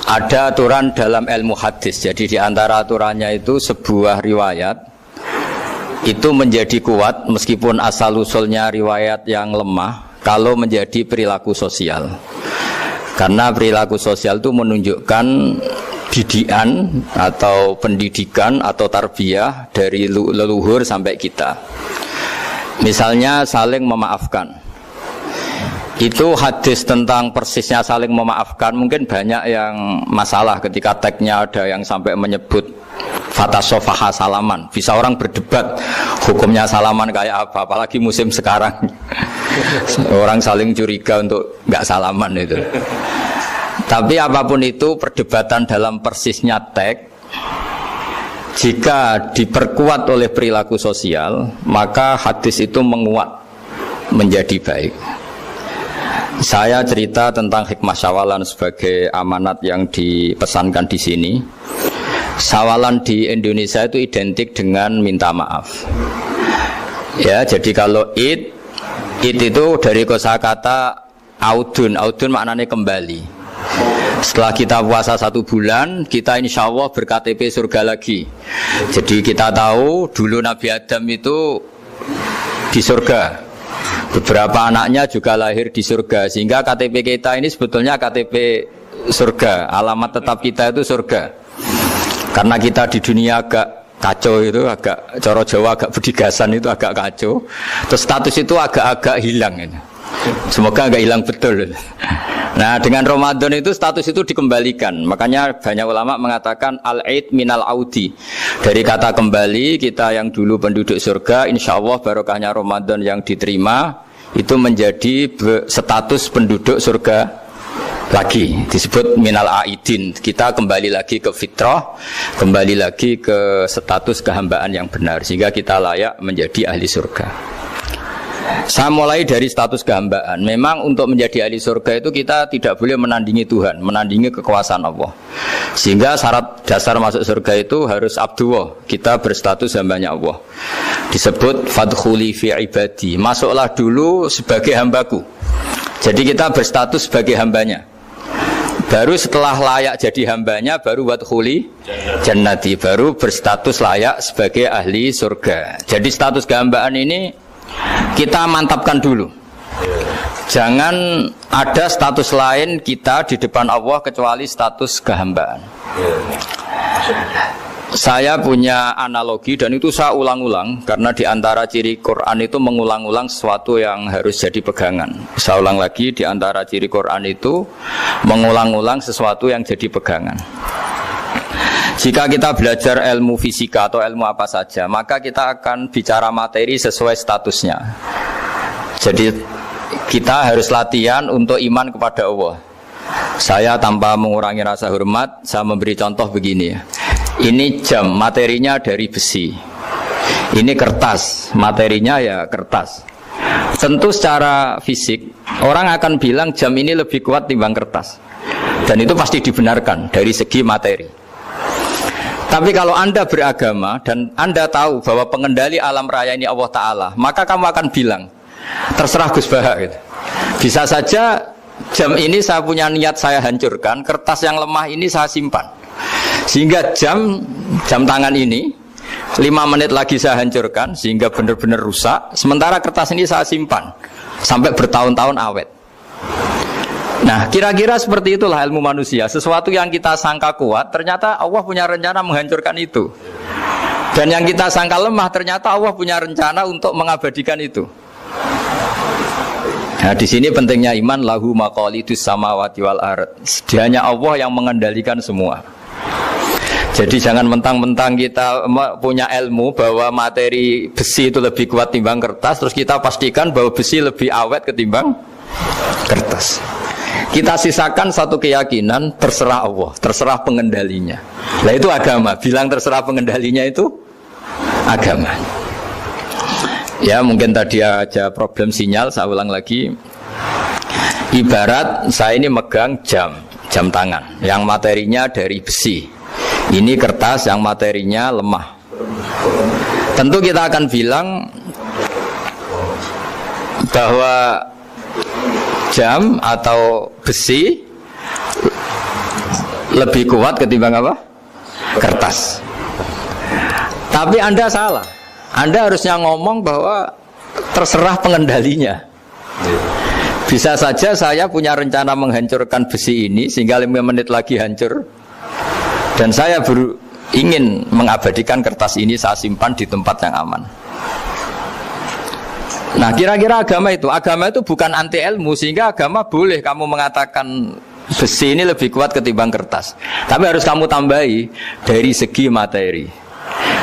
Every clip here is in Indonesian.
Ada aturan dalam ilmu hadis. Jadi di antara aturannya itu sebuah riwayat itu menjadi kuat meskipun asal-usulnya riwayat yang lemah kalau menjadi perilaku sosial. Karena perilaku sosial itu menunjukkan didikan atau pendidikan atau tarbiyah dari leluhur sampai kita. Misalnya saling memaafkan. Itu hadis tentang persisnya saling memaafkan mungkin banyak yang masalah ketika teksnya ada yang sampai menyebut fatasofaha salaman. Bisa orang berdebat hukumnya salaman kayak apa, apalagi musim sekarang. Orang saling curiga untuk nggak salaman itu. Tapi apapun itu perdebatan dalam persisnya teks, jika diperkuat oleh perilaku sosial, maka hadis itu menguat menjadi baik. Saya cerita tentang hikmah syawalan sebagai amanat yang dipesankan di sini. Syawalan di Indonesia itu identik dengan minta maaf. Ya, jadi kalau id itu dari kosakata audun maknanya kembali. Setelah kita puasa 1 bulan, kita insya Allah ber-KTP surga lagi. Jadi kita tahu dulu Nabi Adam itu di surga. Beberapa anaknya juga lahir di surga. Sehingga KTP kita ini sebetulnya KTP surga. Alamat tetap kita itu surga. Karena kita di dunia agak kacau itu, agak coro Jawa, agak bedigasan itu agak kacau. Terus status itu agak-agak hilang ini. Semoga agak hilang betul. Nah, dengan Ramadan itu status itu dikembalikan. Makanya banyak ulama mengatakan al-aid minal audi. Dari kata kembali, kita yang dulu penduduk surga, insya Allah barokahnya Ramadan yang diterima itu menjadi status penduduk surga lagi. Disebut minal aidin. Kita kembali lagi ke fitrah, kembali lagi ke status kehambaan yang benar, sehingga kita layak menjadi ahli surga. Saya mulai dari status kehambaan. Memang untuk menjadi ahli surga itu kita tidak boleh menandingi Tuhan, menandingi kekuasaan Allah. Sehingga syarat dasar masuk surga itu harus abdullah. Kita berstatus hambanya Allah. Disebut fadkhuli fi ibadi. Masuklah dulu sebagai hambaku. Jadi kita berstatus sebagai hambanya. Baru setelah layak jadi hambanya, baru wadkhuli jannati, baru berstatus layak sebagai ahli surga. Jadi status kehambaan ini kita mantapkan dulu. Jangan ada status lain kita di depan Allah kecuali status kehambaan. Saya punya analogi dan itu saya ulang-ulang karena di antara ciri Quran itu mengulang-ulang sesuatu yang harus jadi pegangan. Saya ulang lagi, di antara ciri Quran itu mengulang-ulang sesuatu yang jadi pegangan. Jika kita belajar ilmu fisika atau ilmu apa saja, maka kita akan bicara materi sesuai statusnya. Jadi kita harus latihan untuk iman kepada Allah. Saya tanpa mengurangi rasa hormat, saya memberi contoh begini. Ini jam, materinya dari besi. Ini kertas, materinya ya kertas. Tentu secara fisik, orang akan bilang jam ini lebih kuat timbang kertas. Dan itu pasti dibenarkan dari segi materi. Tapi kalau Anda beragama dan Anda tahu bahwa pengendali alam raya ini Allah Ta'ala, maka kamu akan bilang, terserah Gus Baha gitu. Bisa saja jam ini saya punya niat saya hancurkan, kertas yang lemah ini saya simpan. Sehingga jam tangan ini 5 menit lagi saya hancurkan sehingga benar-benar rusak. Sementara kertas ini saya simpan sampai bertahun-tahun awet. Nah, kira-kira seperti itulah ilmu manusia. Sesuatu yang kita sangka kuat, ternyata Allah punya rencana menghancurkan itu. Dan yang kita sangka lemah, ternyata Allah punya rencana untuk mengabadikan itu. Nah, di sini pentingnya iman, lahu maqalidus samawati wal ard. Hanya Allah yang mengendalikan semua. Jadi jangan mentang-mentang kita punya ilmu bahwa materi besi itu lebih kuat timbang kertas, terus kita pastikan bahwa besi lebih awet ketimbang kertas. Kita sisakan satu keyakinan, terserah Allah, terserah pengendalinya. Nah itu agama, bilang terserah pengendalinya itu agama. Ya mungkin tadi aja problem sinyal, saya ulang lagi. Ibarat saya ini megang jam tangan, yang materinya dari besi. Ini kertas yang materinya lemah. Tentu kita akan bilang bahwa jam atau besi lebih kuat ketimbang apa? Kertas. Tapi Anda salah. Anda harusnya ngomong bahwa terserah pengendalinya. Bisa saja saya punya rencana menghancurkan besi ini sehingga 5 menit lagi hancur. Dan saya ingin mengabadikan kertas ini, saya simpan di tempat yang aman. Nah, kira-kira agama itu bukan anti ilmu, sehingga agama boleh kamu mengatakan besi ini lebih kuat ketimbang kertas. Tapi harus kamu tambahi dari segi materi.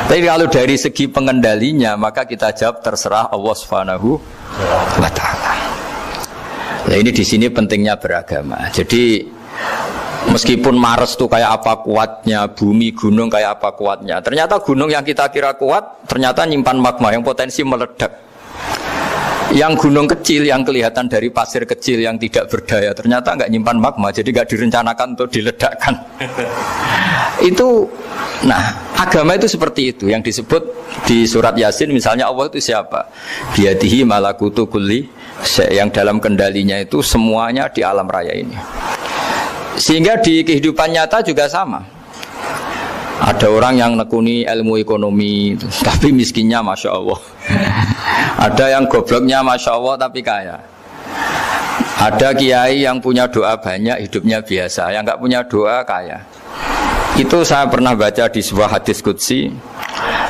Tapi kalau dari segi pengendalinya, maka kita jawab terserah Allah Subhanahu wa Ta'ala. Nah, ini di sini pentingnya beragama. Jadi meskipun Mars itu kayak apa kuatnya, bumi, gunung kayak apa kuatnya, ternyata gunung yang kita kira kuat ternyata nyimpan magma yang potensi meledak. Yang gunung kecil yang kelihatan dari pasir kecil yang tidak berdaya ternyata nggak nyimpan magma, jadi nggak direncanakan untuk diledakkan. Itu, nah agama itu seperti itu yang disebut di surat Yasin misalnya, Allah itu siapa? Biyadihi malakutu kulli, yang dalam kendalinya itu semuanya di alam raya ini. Sehingga di kehidupan nyata juga sama. Ada orang yang nekuni ilmu ekonomi tapi miskinnya Masya Allah. Ada yang gobloknya Masya Allah tapi kaya. Ada kiai yang punya doa banyak, hidupnya biasa. Yang nggak punya doa kaya. Itu saya pernah baca di sebuah hadis qudsi.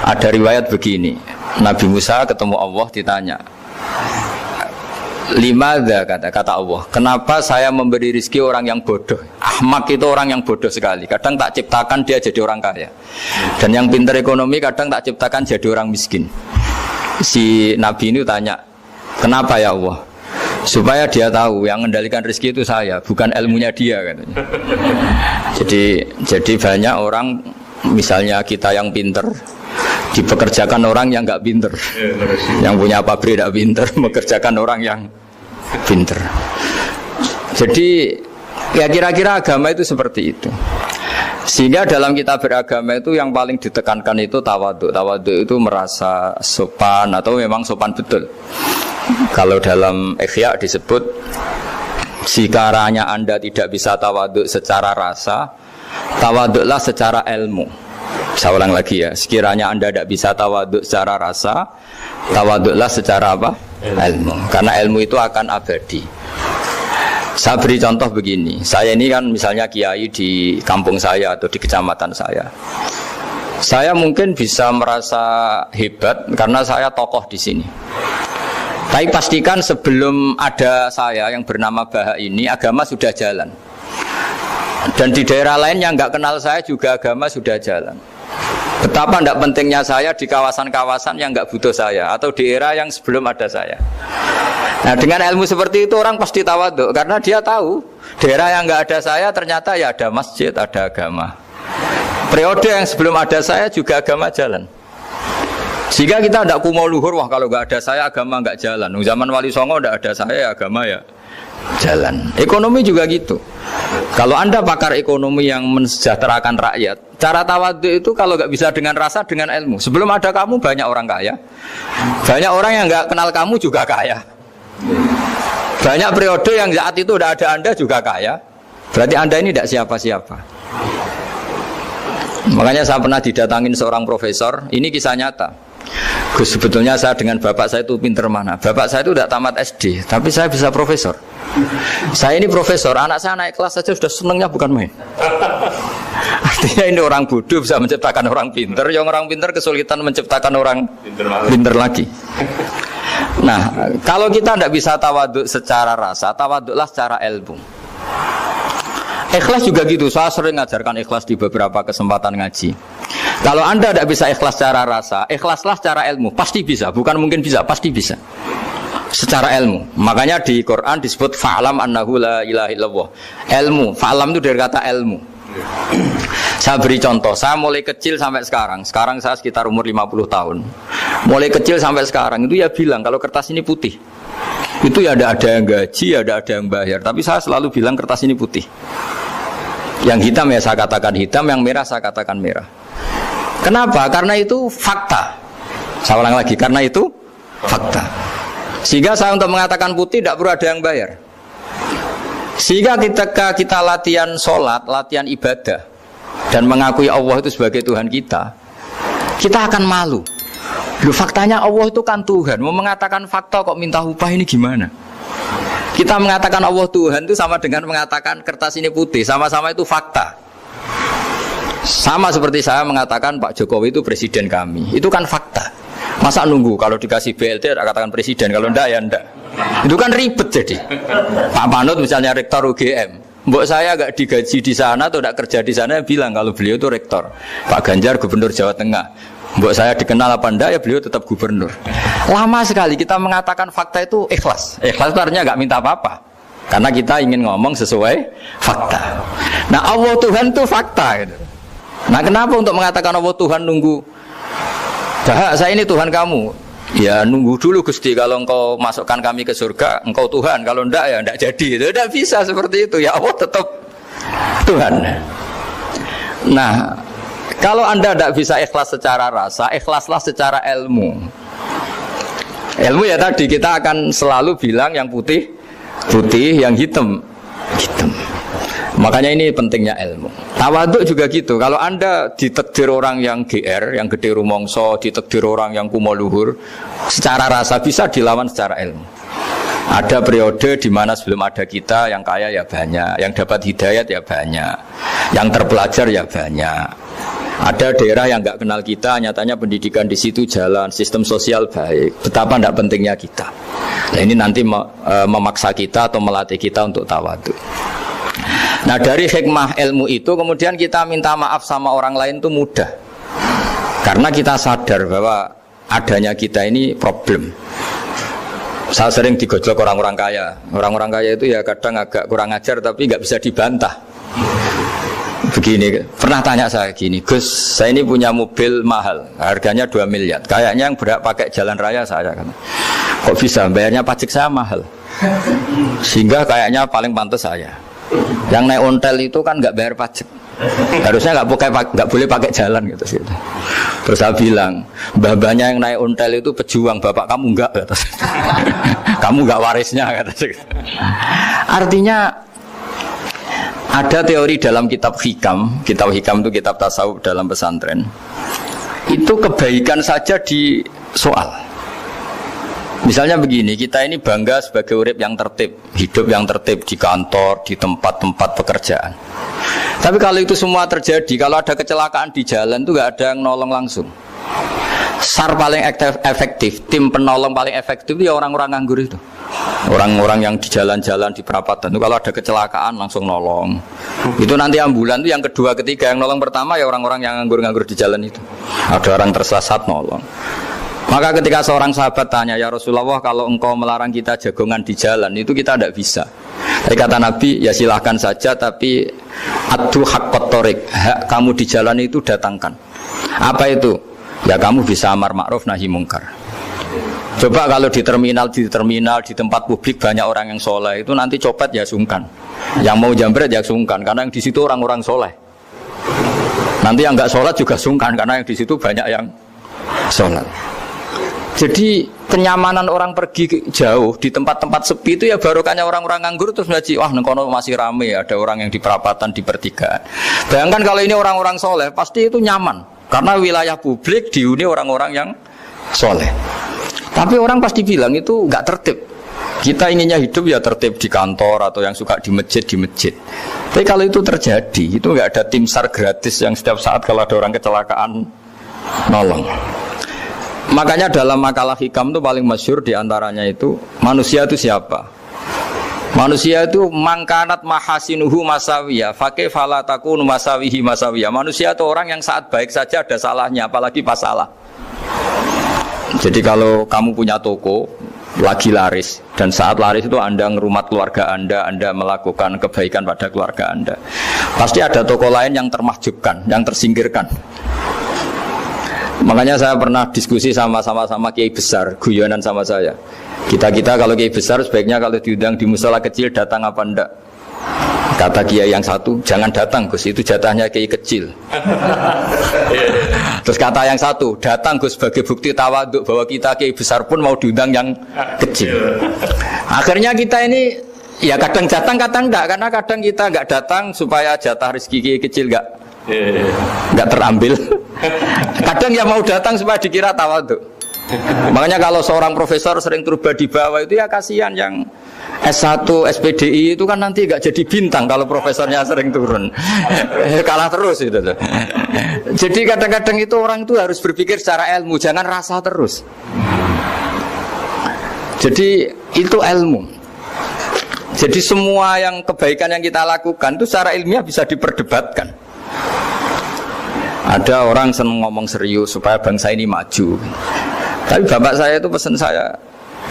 Ada riwayat begini, Nabi Musa ketemu Allah ditanya, limadza, kata Allah, kenapa saya memberi rezeki orang yang bodoh? Ahmak itu orang yang bodoh sekali. Kadang tak ciptakan dia jadi orang kaya, dan yang pintar ekonomi kadang tak ciptakan jadi orang miskin. Si Nabi ini tanya, kenapa ya Allah? Supaya dia tahu yang mengendalikan rezeki itu saya, bukan ilmunya dia, katanya. Jadi banyak orang, misalnya kita yang pintar dipekerjakan orang yang nggak pintar, yang punya pabrik tidak pintar mengerjakan orang yang pintar. Jadi ya kira-kira agama itu seperti itu. Sehingga dalam kita beragama itu yang paling ditekankan itu tawadhu. Tawadhu itu merasa sopan atau memang sopan betul. Kalau dalam Ihya disebut, sekiranya Anda tidak bisa tawadhu secara rasa, tawadhulah secara ilmu. Saya ulang lagi ya, sekiranya Anda tidak bisa tawadhu secara rasa, tawadhulah secara apa? Ilmu. Karena ilmu itu akan abadi. Saya beri contoh begini, saya ini kan misalnya kiai di kampung saya atau di kecamatan saya. Saya mungkin bisa merasa hebat karena saya tokoh di sini. Tapi pastikan sebelum ada saya yang bernama Baha ini, agama sudah jalan. Dan di daerah lain yang nggak kenal saya juga agama sudah jalan. Betapa tidak pentingnya saya di kawasan-kawasan yang nggak butuh saya, atau di era yang sebelum ada saya. Nah, dengan ilmu seperti itu orang pasti tawadhu, karena dia tahu daerah yang nggak ada saya ternyata ya ada masjid, ada agama. Periode yang sebelum ada saya juga agama jalan. Sehingga kita tidak kumo luhur, wah kalau nggak ada saya agama nggak jalan. Zaman Wali Songo tidak ada saya agama ya jalan. Ekonomi juga gitu. Kalau Anda pakar ekonomi yang mensejahterakan rakyat, cara tawadhu itu kalau nggak bisa dengan rasa, dengan ilmu. Sebelum ada kamu banyak orang kaya, banyak orang yang nggak kenal kamu juga kaya. Banyak periode yang saat itu udah ada Anda juga kaya. Berarti Anda ini tidak siapa-siapa. Makanya saya pernah didatangin seorang profesor. Ini kisah nyata. Gus, sebetulnya saya dengan bapak saya itu pinter mana? Bapak saya itu tidak tamat SD, tapi saya bisa profesor. Saya ini profesor, anak saya naik kelas saja sudah senengnya bukan main. Artinya ini orang bodoh bisa menciptakan orang pinter, yang orang pinter kesulitan menciptakan orang pinter lagi. Nah, kalau kita tidak bisa tawadhu secara rasa, tawadhulah secara ilmu. Ikhlas juga gitu, saya sering ngajarkan ikhlas di beberapa kesempatan ngaji. Kalau Anda tidak bisa ikhlas secara rasa, ikhlaslah secara ilmu, pasti bisa, bukan mungkin bisa, pasti bisa. Secara ilmu. Makanya di Quran disebut fa'lam annahu la ilaha illallah. Ilmu, fa'lam itu dari kata ilmu. Saya beri contoh, saya mulai kecil sampai sekarang saya sekitar umur 50 tahun. Mulai kecil sampai sekarang itu ya bilang kalau kertas ini putih. Itu ya ada yang gaji, ada yang bayar, tapi saya selalu bilang kertas ini putih. Yang hitam ya saya katakan hitam, yang merah saya katakan merah. Kenapa? Karena itu fakta. Saya ulang lagi, karena itu fakta. Sehingga saya untuk mengatakan putih tidak perlu ada yang bayar. Sehingga ketika kita latihan sholat, latihan ibadah dan mengakui Allah itu sebagai Tuhan kita akan malu. Loh, faktanya Allah itu kan Tuhan. Mau mengatakan fakta kok minta upah, ini gimana? Kita mengatakan Allah Tuhan itu sama dengan mengatakan kertas ini putih. Sama-sama itu fakta. Sama seperti saya mengatakan Pak Jokowi itu presiden kami. Itu kan fakta. Masa nunggu kalau dikasih BLT katakan presiden, kalau enggak ya enggak. Itu kan ribet jadi. Pak Manut misalnya rektor UGM, mbok saya agak digaji di sana atau tidak kerja di sana, bilang kalau beliau itu rektor. Pak Ganjar gubernur Jawa Tengah, mbok saya dikenal apa enggak, ya beliau tetap gubernur. Lama sekali kita mengatakan fakta itu ikhlas. Ikhlas itu artinya enggak minta apa-apa, karena kita ingin ngomong sesuai fakta. Nah Allah Tuhan itu fakta gitu. Nah kenapa untuk mengatakan Allah Tuhan nunggu? Bah, saya ini Tuhan kamu. Ya nunggu dulu Gusti, kalau engkau masukkan kami ke surga, engkau Tuhan, kalau enggak ya enggak jadi. Itu tidak bisa seperti itu. Ya Allah tetap Tuhan. Nah, kalau Anda tidak bisa ikhlas secara rasa, ikhlaslah secara ilmu. Ilmu ya tadi kita akan selalu bilang yang putih putih, yang hitam hitam. Makanya ini pentingnya ilmu. Tawaduk juga gitu. Kalau Anda ditakdir orang yang GR, yang gede rumongso, ditakdir orang yang kumo luhur, secara rasa bisa dilawan secara ilmu. Ada periode di mana sebelum ada kita yang kaya ya banyak, yang dapat hidayat ya banyak, yang terpelajar ya banyak. Ada daerah yang nggak kenal kita, nyatanya pendidikan di situ jalan, sistem sosial baik. Betapa tidak pentingnya kita. Nah, ini nanti memaksa kita atau melatih kita untuk tawaduk. Nah dari hikmah ilmu itu kemudian kita minta maaf sama orang lain itu mudah, karena kita sadar bahwa adanya kita ini problem. Saya sering digojlok orang-orang kaya. Orang-orang kaya itu ya kadang agak kurang ajar tapi nggak bisa dibantah. Begini, pernah tanya saya gini, Gus, saya ini punya mobil mahal, harganya 2 miliar. Kayaknya yang berak pakai jalan raya saya kan. Kok bisa bayarnya pajak saya mahal? Sehingga kayaknya paling pantas saya. Yang naik ontel itu kan nggak bayar pajak, harusnya nggak boleh pakai jalan gitu sih. Terus saya bilang, mbah-mbahnya yang naik ontel itu pejuang, bapak kamu enggak, kata saya. Kamu nggak warisnya, kata saya. Artinya ada teori dalam kitab hikam itu kitab tasawuf dalam pesantren. Itu kebaikan saja di soal. Misalnya begini, kita ini bangga sebagai urip yang tertib, hidup yang tertib di kantor, di tempat-tempat pekerjaan. Tapi kalau itu semua terjadi, kalau ada kecelakaan di jalan itu nggak ada yang nolong langsung. SAR paling efektif, tim penolong paling efektif itu ya orang-orang nganggur itu. Orang-orang yang di jalan-jalan di perapatan itu kalau ada kecelakaan langsung nolong. Itu nanti ambulan itu yang kedua, ketiga, yang nolong pertama ya orang-orang yang nganggur-nganggur di jalan itu. Ada orang tersesat nolong. Maka ketika seorang sahabat tanya, ya Rasulullah, kalau engkau melarang kita jagongan di jalan, itu kita tidak bisa. Tapi kata Nabi, ya silahkan saja, tapi adu haqqat thoriq, hak kamu di jalan itu datangkan. Apa itu? Ya kamu bisa amar ma'ruf nahi mungkar. Coba kalau di terminal, di tempat publik banyak orang yang soleh, itu nanti copet ya sungkan. Yang mau jambret ya sungkan, karena yang di situ orang-orang soleh. Nanti yang nggak sholat juga sungkan, karena yang di situ banyak yang sholat. Jadi kenyamanan orang pergi jauh di tempat-tempat sepi itu ya barokahnya orang-orang nganggur terus ngaji, wah nengkono masih rame, ada orang yang di perapatan, di pertigaan. Bayangkan kalau ini orang-orang soleh, pasti itu nyaman karena wilayah publik dihuni orang-orang yang soleh. Tapi orang pasti bilang itu nggak tertib. Kita inginnya hidup ya tertib di kantor atau yang suka di masjid. Tapi kalau itu terjadi, itu nggak ada tim SAR gratis yang setiap saat kalau ada orang kecelakaan nolong. Makanya dalam makalah hikam itu paling masyhur diantaranya itu, manusia itu siapa? Manusia itu mangkanat mahasinuhu masawiyah, fakih falatakun masawihi masawiyah. Manusia itu orang yang saat baik saja ada salahnya, apalagi pas salah. Jadi kalau kamu punya toko lagi laris, dan saat laris itu Anda ngerumat keluarga Anda melakukan kebaikan pada keluarga Anda, pasti ada toko lain yang termahjubkan, yang tersingkirkan. Makanya saya pernah diskusi sama kiai besar, guyonan sama saya. Kita kalau kiai besar sebaiknya kalau diundang di musala kecil datang apa enggak? Kata kiai yang satu, jangan datang Gus, itu jatahnya kiai kecil. Terus kata yang satu, datang Gus sebagai bukti tawaduk bahwa kita kiai besar pun mau diundang yang kecil. Akhirnya kita ini ya kadang datang kadang enggak, karena kadang kita enggak datang supaya jatah rezeki kecil enggak terambil. Kadang ya mau datang supaya dikira tawadhu. Makanya kalau seorang profesor sering turba di bawah itu ya kasihan yang S1, SPDI itu kan nanti enggak jadi bintang kalau profesornya sering turun. Kalah terus itu. Jadi kadang-kadang itu orang itu harus berpikir secara ilmu, jangan rasa terus. Jadi itu ilmu. Jadi semua yang kebaikan yang kita lakukan itu secara ilmiah bisa diperdebatkan. Ada orang senang ngomong serius supaya bangsa ini maju. Tapi bapak saya itu pesan saya,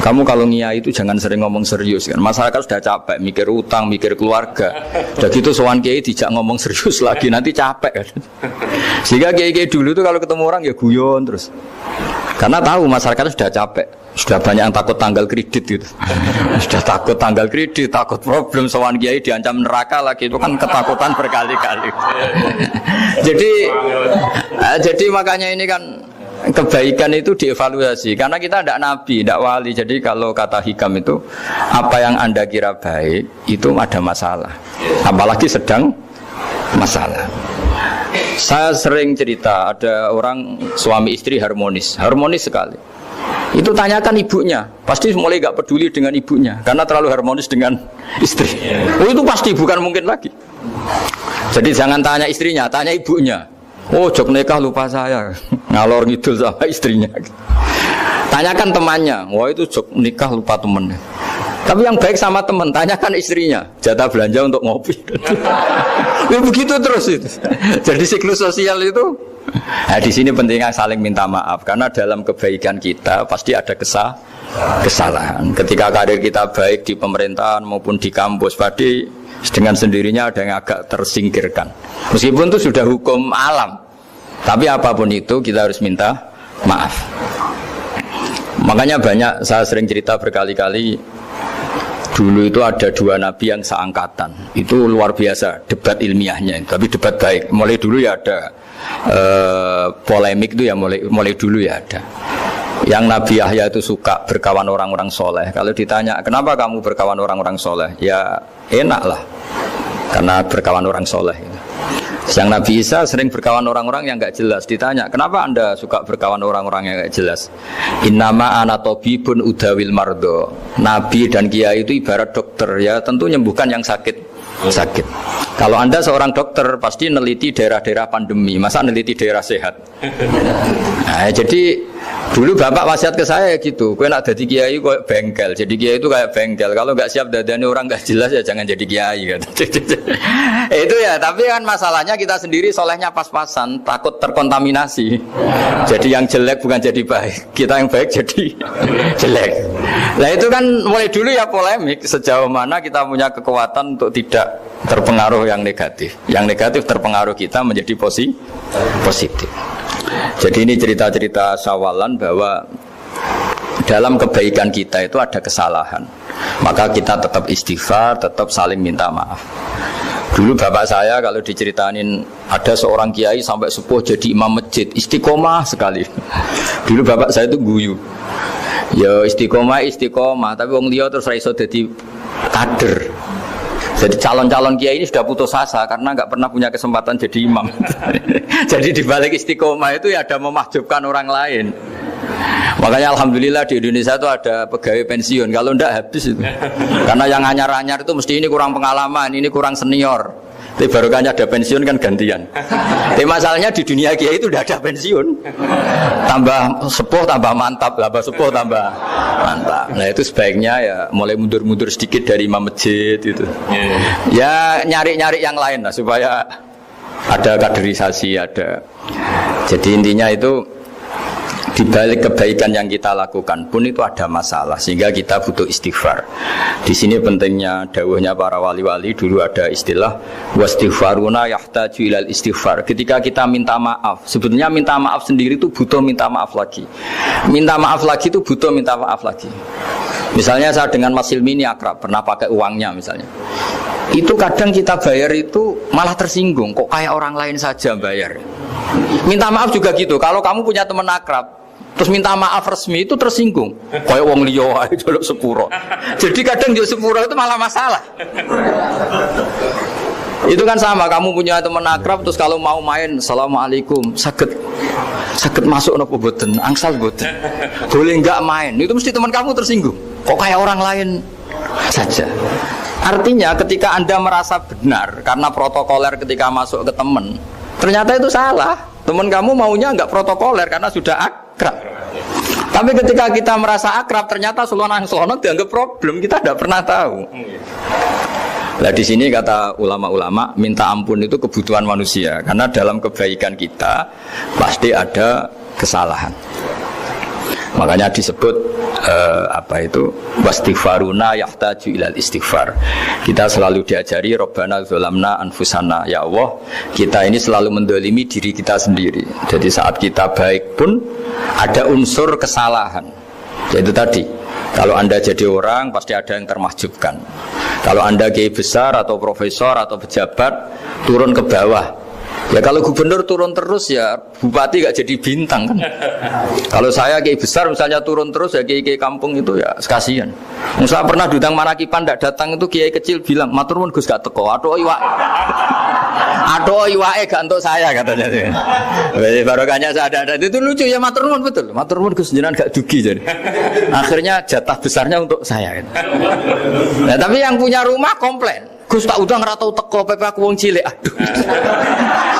kamu kalau ngiyai itu jangan sering ngomong serius kan. Masyarakat sudah capek mikir utang, mikir keluarga. Udah gitu sowan kiai dijak ngomong serius lagi nanti capek kan. Sehingga kiai-kiai dulu itu kalau ketemu orang ya guyon terus. Karena tahu masyarakat sudah capek. Sudah banyak yang takut tanggal kredit gitu. Sudah takut tanggal kredit, takut problem sowan kiai diancam neraka lagi, itu kan ketakutan berkali-kali. Jadi makanya ini kan kebaikan itu dievaluasi karena kita tidak nabi, tidak wali. Jadi kalau kata hikam itu apa yang Anda kira baik itu ada masalah. Apalagi sedang masalah. Saya sering cerita ada orang suami istri harmonis sekali. Itu tanyakan ibunya, pasti mulai gak peduli dengan ibunya karena terlalu harmonis dengan istri. Oh itu pasti bukan mungkin lagi. Jadi jangan tanya istrinya, tanya ibunya. Oh jok nikah lupa saya, ngalor ngidul sama istrinya. Tanyakan temannya, wah itu jok nikah lupa temennya. Tapi yang baik sama teman, tanyakan istrinya, jatah belanja untuk ngopi. Ya begitu terus itu. Jadi siklus sosial itu. Nah, di sini pentingnya saling minta maaf karena dalam kebaikan kita pasti ada kesalahan. Ketika karir kita baik di pemerintahan maupun di kampus, pasti dengan sendirinya ada yang agak tersingkirkan. Meskipun itu sudah hukum alam, tapi apapun itu kita harus minta maaf. Makanya banyak saya sering cerita berkali-kali. Dulu itu ada dua nabi yang seangkatan. Itu luar biasa debat ilmiahnya, tapi debat baik. Mulai dulu ya ada polemik itu ya mulai dulu ya ada. Yang Nabi Yahya itu suka berkawan orang-orang soleh. Kalau ditanya kenapa kamu berkawan orang-orang soleh, ya enak lah karena berkawan orang soleh. Yang Nabi Isa sering berkawan orang-orang yang enggak jelas. Ditanya kenapa anda suka berkawan orang-orang yang enggak jelas, innama ana tabibun udawil mardo. Nabi dan kiai itu ibarat dokter, ya tentu menyembuhkan yang sakit. Kalau anda seorang dokter pasti neliti daerah-daerah pandemi, masa neliti daerah sehat. Nah, jadi dulu bapak wasiat ke saya gitu, kowe nak jadi kiai kok bengkel. Jadi kiai itu kayak bengkel, kalau nggak siap dadani orang nggak jelas ya jangan jadi kiai kan. Itu ya, tapi kan masalahnya kita sendiri solehnya pas-pasan, takut terkontaminasi. Jadi yang jelek bukan jadi baik, kita yang baik jadi jelek. Nah itu kan mulai dulu ya polemik, sejauh mana kita punya kekuatan untuk tidak terpengaruh yang negatif. Yang negatif terpengaruh kita menjadi positif. Jadi ini cerita-cerita sawalan bahwa dalam kebaikan kita itu ada kesalahan. Maka kita tetap istighfar, tetap saling minta maaf. Dulu bapak saya kalau diceritain ada seorang kiai sampai sepuh jadi imam masjid, istiqomah sekali. Dulu bapak saya itu guyu. Ya istiqomah, tapi wong liya terus ra iso dadi kader. Jadi calon-calon kiai ini sudah putus asa karena nggak pernah punya kesempatan jadi imam. Jadi di balik istiqomah itu ya ada memahjubkan orang lain. Makanya alhamdulillah di Indonesia itu ada pegawai pensiun. Kalau enggak habis itu. Karena yang anyar-anyar itu mesti ini kurang pengalaman, ini kurang senior. Tapi barokahnya ada pensiun kan gantian. Tapi masalahnya di dunia kiai itu udah ada pensiun. Tambah sepuh tambah mantap, tambah sepuh tambah mantap. Nah itu sebaiknya ya mulai mundur-mundur sedikit dari imam masjid itu. Ya nyari-nyari yang lain lah supaya ada kaderisasi, ada. Jadi intinya itu di balik kebaikan yang kita lakukan pun itu ada masalah sehingga kita butuh istighfar. Di sini pentingnya dawuhnya para wali-wali, dulu ada istilah wastighfaruna yahtaju ilal istighfar. Ketika kita minta maaf, sebetulnya minta maaf sendiri itu butuh minta maaf lagi. Minta maaf lagi itu butuh minta maaf lagi. Misalnya saya dengan Mas Hilmi ini akrab, pernah pakai uangnya misalnya. Itu kadang kita bayar itu malah tersinggung, kok kayak orang lain saja bayar. Minta maaf juga gitu. Kalau kamu punya teman akrab, terus minta maaf resmi itu tersinggung. Kayak wong liya ae njaluk sepuro. Jadi kadang njaluk sepuro itu malah masalah. Itu kan sama, kamu punya teman akrab terus kalau mau main assalamualaikum sakit masuk napa boten angsal boten boleh enggak main, itu mesti teman kamu tersinggung, kok kayak orang lain saja. Artinya ketika Anda merasa benar karena protokoler ketika masuk ke teman, ternyata itu salah. Teman kamu maunya enggak protokoler karena sudah akrab. Tapi ketika kita merasa akrab ternyata selonang-selonang dianggap problem, kita tidak pernah tahu. Nah di sini kata ulama-ulama minta ampun itu kebutuhan manusia karena dalam kebaikan kita pasti ada kesalahan. Makanya disebut wastighfaruna yahtaju ilal istighfar. Kita selalu diajari Rabbana dzalamna anfusana, ya Allah kita ini selalu mendolimi diri kita sendiri. Jadi saat kita baik pun ada unsur kesalahan. Yaitu tadi, kalau Anda jadi orang pasti ada yang termahjubkan. Kalau Anda kiai besar atau profesor atau pejabat turun ke bawah, ya kalau gubernur turun terus ya bupati gak jadi bintang kan. Kalau saya kiai besar misalnya turun terus ya kiai kampung itu ya kasihan. Saya pernah diundang Manakipan tidak datang itu kiai kecil bilang matur nuwun Gus gak teko. Aduh iwake gak untuk saya katanya. Barokahnya saya ada itu lucu ya, matur nuwun betul. Matur nuwun Gus jenengan gak dugi jadi. Akhirnya jatah besarnya untuk saya. Nah, tapi yang punya rumah komplain. Gus tak udang ora tau teko PP aku wong cilik. Aduh.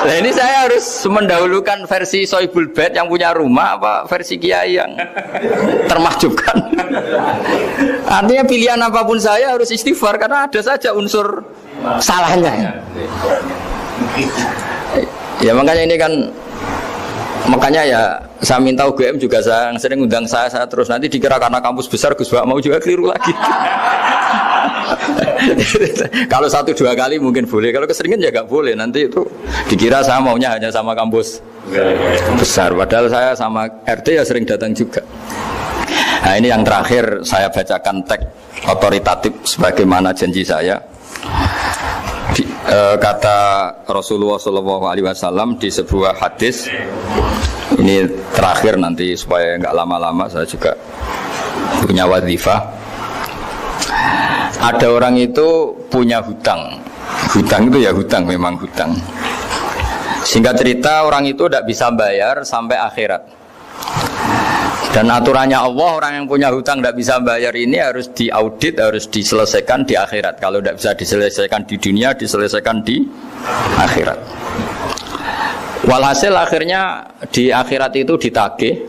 Nah ini saya harus mendahulukan versi Soibul Bait yang punya rumah apa versi kiai yang termahjubkan. Artinya pilihan apapun saya harus istighfar karena ada saja unsur salahnya. Ya makanya ini kan ya saya minta UGM juga saya sering undang saya terus nanti dikira karena kampus besar Gus Bak mau juga keliru lagi. Kalau 1-2 kali mungkin boleh, kalau keseringan ya gak boleh. Nanti itu dikira saya maunya hanya sama kampus besar, padahal saya sama RT ya sering datang juga. Nah ini yang terakhir saya bacakan teks otoritatif sebagaimana janji saya. Kata Rasulullah SAW di sebuah hadis. Ini terakhir nanti supaya nggak lama-lama saya juga punya wadhifah. Ada orang itu punya hutang itu ya hutang, memang hutang. Singkat cerita orang itu tidak bisa bayar sampai akhirat. Dan aturannya Allah, orang yang punya hutang tidak bisa bayar ini harus diaudit, harus diselesaikan di akhirat. Kalau tidak bisa diselesaikan di dunia, diselesaikan di akhirat. Walhasil akhirnya di akhirat itu ditagih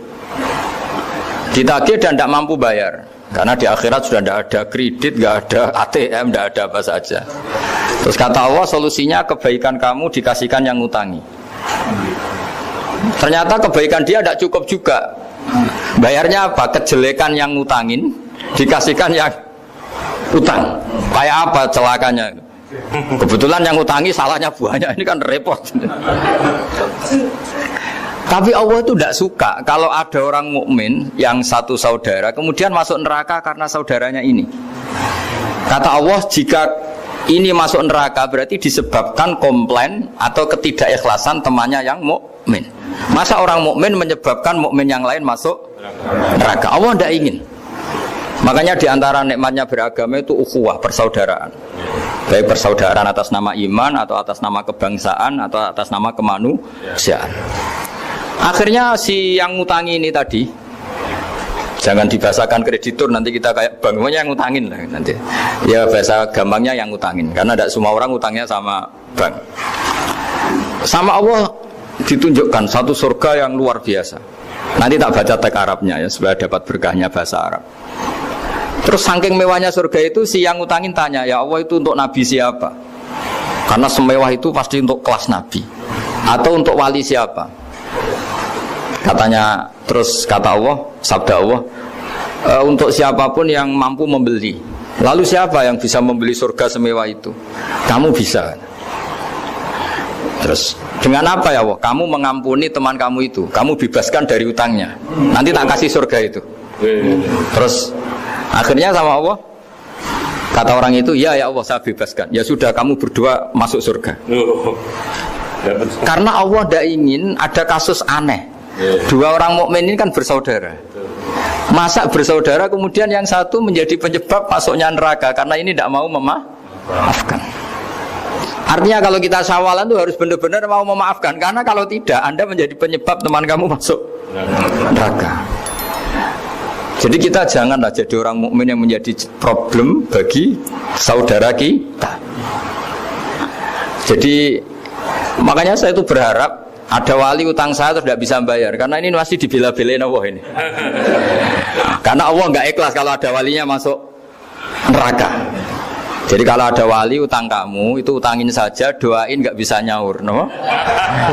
dan tidak mampu bayar. Karena di akhirat sudah tidak ada kredit, tidak ada ATM, tidak ada apa saja. Terus kata Allah, solusinya kebaikan kamu dikasihkan yang ngutangi. Ternyata kebaikan dia tidak cukup juga. Bayarnya apa? Kejelekan yang ngutangin dikasihkan yang utang. Kayak apa celakanya? Kebetulan yang ngutangi salahnya banyak, ini kan repot. Tapi Allah itu tidak suka kalau ada orang mukmin yang satu saudara kemudian masuk neraka karena saudaranya ini. Kata Allah, jika ini masuk neraka berarti disebabkan komplain atau ketidakikhlasan temannya yang mukmin. Masa orang mukmin menyebabkan mukmin yang lain masuk neraka? Allah tidak ingin. Makanya diantara nikmatnya beragama itu ukhuwah, persaudaraan. Baik persaudaraan atas nama iman atau atas nama kebangsaan atau atas nama kemanusiaan. Akhirnya si yang ngutangi ini tadi, jangan dibahasakan kreditur, nanti kita kayak banknya yang ngutangin lah nanti. Ya bahasa gampangnya yang ngutangin, karena tidak semua orang ngutangnya sama bank. Sama Allah ditunjukkan satu surga yang luar biasa. Nanti tak baca teks Arabnya ya supaya dapat berkahnya bahasa Arab. Terus saking mewahnya surga itu si yang ngutangin tanya, ya Allah itu untuk nabi siapa? Karena semewah itu pasti untuk kelas nabi. Atau untuk wali siapa? Katanya, terus kata Allah, sabda Allah, untuk siapapun yang mampu membeli. Lalu siapa yang bisa membeli surga semewah itu? Kamu bisa. Terus dengan apa ya Allah? Kamu mengampuni teman kamu itu, kamu bebaskan dari utangnya. Nanti tak kasih surga itu. Terus akhirnya sama Allah, kata orang itu, ya Allah saya bebaskan. Ya sudah, kamu berdua masuk surga. Karena Allah tidak ingin ada kasus aneh. Dua orang mukmin ini kan bersaudara. Masa bersaudara kemudian yang satu menjadi penyebab masuknya neraka karena ini tidak mau memaafkan. Artinya kalau kita syawalan itu harus benar-benar mau memaafkan, karena kalau tidak Anda menjadi penyebab teman kamu masuk neraka. Jadi kita janganlah jadi orang mukmin yang menjadi problem bagi saudara kita. Jadi makanya saya itu berharap ada wali utang saya terus tidak bisa bayar, karena ini masih dibela-belain Allah ini. Karena Allah nggak ikhlas kalau ada walinya masuk neraka. Jadi kalau ada wali utang kamu itu utangin saja, doain nggak bisa nyaur, no?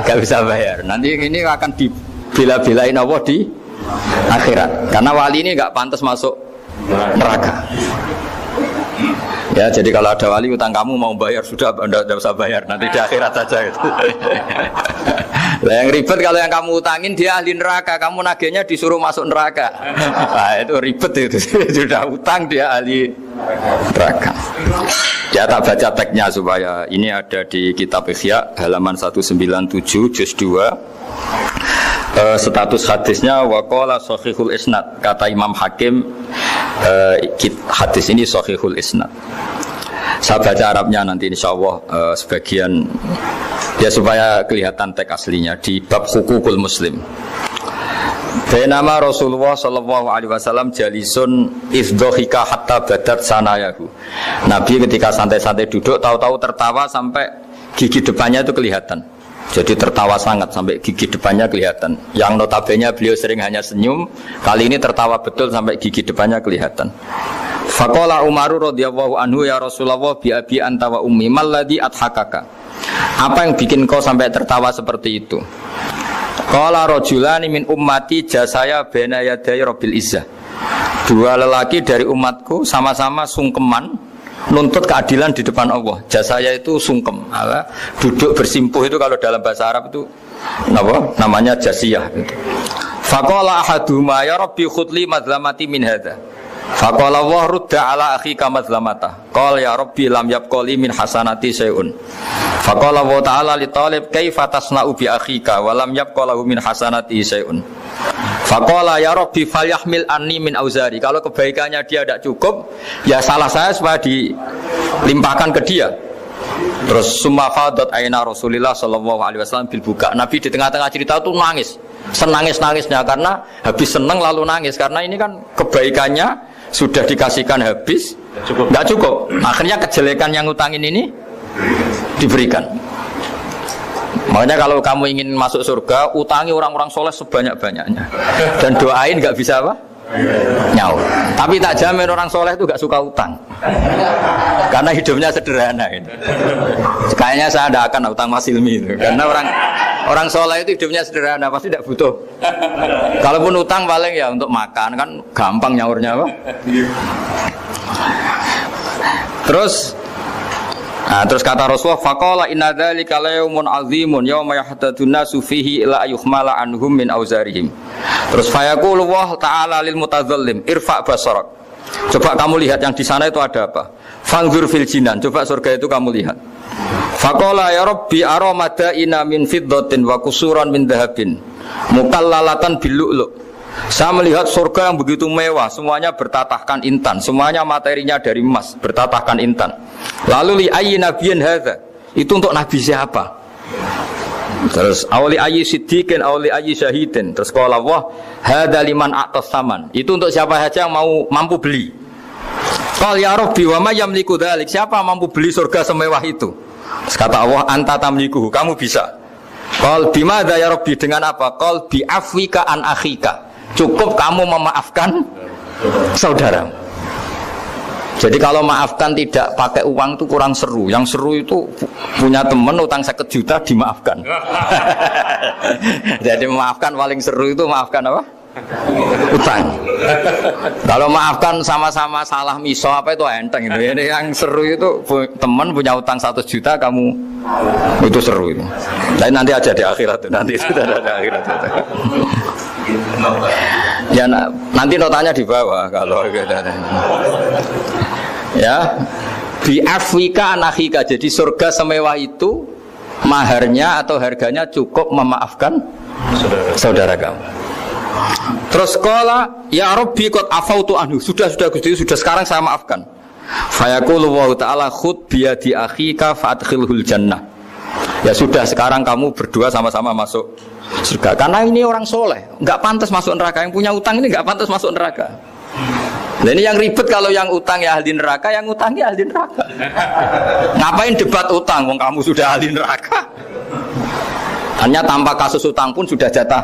Nggak bisa bayar. Nanti ini akan dibela-belain Allah di akhirat. Karena wali ini nggak pantas masuk neraka. Ya, jadi kalau ada wali utang kamu mau bayar sudah, Anda tidak usah bayar, nanti di akhirat saja itu. Lah yang ribet kalau yang kamu utangin dia ahli neraka, kamu nagihnya disuruh masuk neraka. Nah, itu ribet itu. Sudah utang dia ahli neraka. Ya, tak baca teksnya supaya ini ada di kitab Ihya halaman 197 juz 2. Status hadisnya waqala sahihul isnad, kata Imam Hakim, hadis ini sahihul isnad. Saya baca Arabnya nanti insyaallah sebagian ya supaya kelihatan teks aslinya di bab hukukul muslim. Bainama Rasulullah sallallahu alaihi wasallam jalisun izdhika hatta badat sanayahu. Nabi ketika santai-santai duduk tahu-tahu tertawa sampai gigi depannya itu kelihatan. Jadi tertawa sangat sampai gigi depannya kelihatan. Yang notabene beliau sering hanya senyum, kali ini tertawa betul sampai gigi depannya kelihatan. Faqala Umaru radhiyallahu anhu ya Rasulullah bi abi anta wa ummi malladhi adhakaka. Apa yang bikin kau sampai tertawa seperti itu? Qala rajulani min ummati jasaya baina yaday rabbil izzah. Dua lelaki dari umatku sama-sama sungkeman nuntut keadilan di depan Allah. Jasaya itu sungkem, duduk bersimpuh itu kalau dalam bahasa Arab itu namanya jasiyah gitu. Faqala ahaduhuma ya rabbi khudli madlamati min hadza. Faqala wa rudda ala akhika madlamata. Qala ya rabbi lam yabqali min hasanati syai'un. Faqala wa ta'ala li talib kaifa tasna'u bi akhika wa lam yabqalahu min hasanati syai'un. Faqala ya rabbi falyahmil anni min auzari. Kalau kebaikannya dia tidak cukup, ya salah saya supaya dilimpahkan ke dia. Terus summa fadat aina Rasulillah sallallahu alaihi wasallam bil buka. Nabi di tengah-tengah cerita itu nangis. Senangis-nangisnya karena habis senang lalu nangis karena ini kan kebaikannya sudah dikasihkan habis, enggak cukup. Akhirnya kejelekan yang utangin ini diberikan. Makanya kalau kamu ingin masuk surga, utangi orang-orang soleh sebanyak-banyaknya. Dan doain nggak bisa apa? Nyaur. Tapi tak jamin orang soleh itu nggak suka utang. Karena hidupnya sederhana. Gitu. Kayaknya saya tidak akan utang Mas Ilmi itu. Karena orang soleh itu hidupnya sederhana, pasti tidak butuh. Kalaupun utang paling ya untuk makan, kan gampang nyaurnya apa? Terus kata Rasulullah, faqala inna dzalika yaumun azimun yauma yahtadun nasu fihi ila yuhmala anhum min auzarihim. Terus fayaqulu wa ta'ala lil mutadzallim irfa basarak. Coba kamu lihat yang di sana itu ada apa? Fanzur fil jinan, coba surga itu kamu lihat. Faqala ya rabbi ara madaina min fiddatin wa kusuran min dhahabin mukallalatan bil lu'lu'. Saya melihat surga yang begitu mewah, semuanya bertatahkan intan, semuanya materinya dari emas, bertatahkan intan. Lalu li ayyi nabiyyin hadza? Itu untuk nabi siapa? Terus awli ayyi siddiqin awli ayyi syahidin. Terus qala Allah hadza liman a'tas saman. Itu untuk siapa saja yang mampu beli. Qal ya rabbi wa may yamliku dzalik? Siapa mampu beli surga semewah itu? Terus kata Allah anta tamliku, kamu bisa. Qal bimadza ya rabbi, dengan apa? Qal bi afwika an akhika. Cukup kamu memaafkan saudara. Jadi kalau maafkan tidak pakai uang itu kurang seru. Yang seru itu punya teman utang 1 juta dimaafkan. Jadi memaafkan paling seru itu maafkan apa? Utang. Kalau maafkan sama-sama salah miso apa itu enteng itu. Ini yang seru itu teman punya utang 1 juta kamu itu seru itu. Lain nanti aja di akhirat nanti itu ada di akhirat. Ya nanti notanya di bawah kalau gitu. Ya, bi afwika anakhika. Jadi surga semewah itu maharnya atau harganya cukup memaafkan saudara kamu. Terus qala ya Rabbi qad afautu anhu. Sudah Gusti, sudah sekarang saya maafkan. Fayaqulu wa ta'ala khud biyadi akhika fa'adkhilhul jannah. Ya sudah, sekarang kamu berdua sama-sama masuk surga. Karena ini orang soleh, nggak pantas masuk neraka. Yang punya utang ini nggak pantas masuk neraka. Nah ini yang ribet kalau yang utang ya ahli neraka, yang utangnya ahli neraka. Ngapain debat utang? Wong kamu sudah ahli neraka. Hanya tanpa kasus utang pun sudah jatah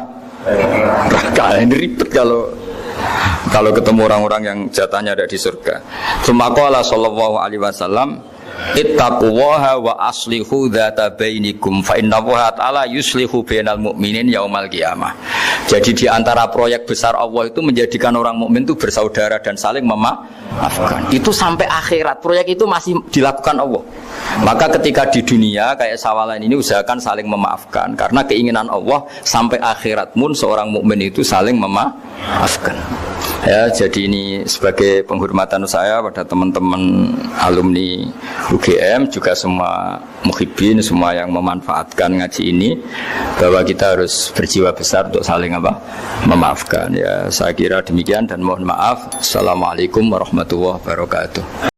neraka. Ini ribet kalau ketemu orang-orang yang jatahnya ada di surga. Tsumma sallallahu alaihi wasallam, ittaqullaha wa aslihu dzata bainikum fa innallaha ta'ala yuslihu bainal mu'minin yaumal qiyamah. Jadi di antara proyek besar Allah itu menjadikan orang mukmin itu bersaudara dan saling memaafkan. Itu sampai akhirat proyek itu masih dilakukan Allah. Maka ketika di dunia kayak sawalan ini usahakan saling memaafkan karena keinginan Allah sampai akhirat pun seorang mukmin itu saling memaafkan. Ya, jadi ini sebagai penghormatan saya pada teman-teman alumni UGM, juga semua muhibbin, semua yang memanfaatkan ngaji ini, bahwa kita harus berjiwa besar untuk saling memaafkan. Ya, saya kira demikian dan mohon maaf. Assalamualaikum warahmatullahi wabarakatuh.